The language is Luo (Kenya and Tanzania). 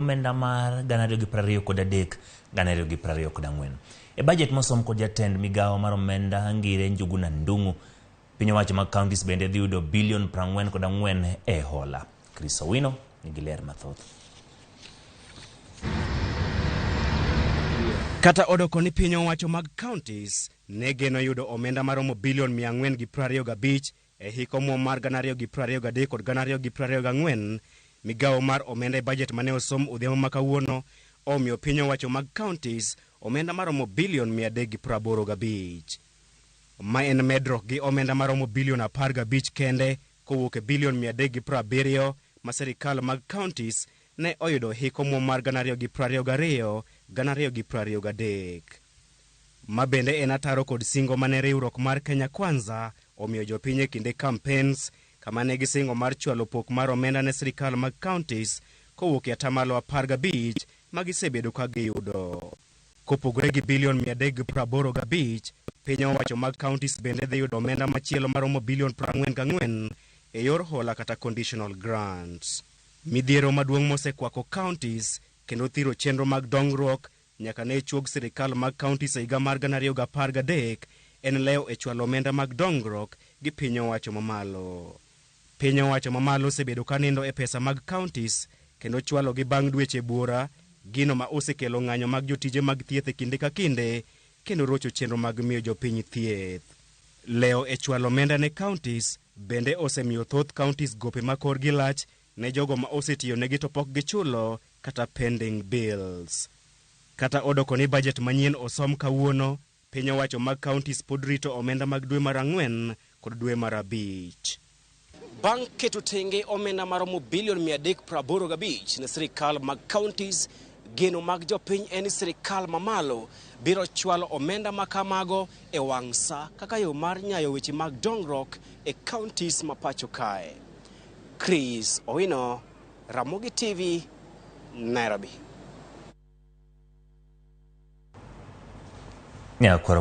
omenda mar 2023 2024. E budget mosom kod jatend migawo mar omenda Ngire Njuguna Ndung'u, piny owacho mag counties bende dhi yudo bilion 44 e hola. Chris Owino nigi ler mathoth. Kata odoko ni piny owacho mag counties ne geno yudo omenda maromo bilion 425 e hik omwom mar 2023 kod 2024, migawo mar omenda e budget mane osom odhiambo ma kawuono omiyo piny owacho mag counties omenda maromo bilion 385. Ma en medruok gi omenda maromo bilion 15 kende kowuok e bilion 370 ma sirikal mag counties ne oyudo hik omwom mar 2022 2023. Ma bende en ataro kod singo mane riwruok mar Kenya Kwanza omiyo jopiny e kinde campaigns, kama ne gisingo mar chwalo pok mar omenda ne sirikal mag counties kowuok e atamalo 15 ma gisebedo ka giyudo. Kopogore gi bilion 385, piny owacho mag counties bende dhi yudo omenda machielo maromo bilion 44 e yor hola kata conditional grants. Midhiero maduong' mosekwako counties kendo thiro chenro mag dongruok nyaka ne chuog sirikal mag counties e higa mar 2013 en leo e chwalo omenda mag dongruok gi piny owacho mamalo. Piny owacho mamalo osebedo ka nindo e pesa mag counties kendo chwalo gi bang' dweche buora, gino ma osekelo ng'anyo mag jotije mag thieth e kinde ka kinde kendo rocho chenro mag miyo jopiny thieth. Leo e chwalo omenda ne counties bende osemiyo thoth counties gope ma korgi lach ne jogo ma osetiyo negi to pok gichulo kata pending bills. Kata odoko ni budget manyien osom kawuono, piny owacho mag counties pod rito omenda mag dwe mar 4 kod dwe mar 5. Bang' keto tenge omenda maromo bilion 385 ne sirikal mag counties, geno mag jopiny en sirikal mamalo biro chwalo omenda makamago e wang' sa kaka yo mar nyayo weche mag dongruok e counties ma pacho kae. Chris Owino, Ramogi TV, Nairobi.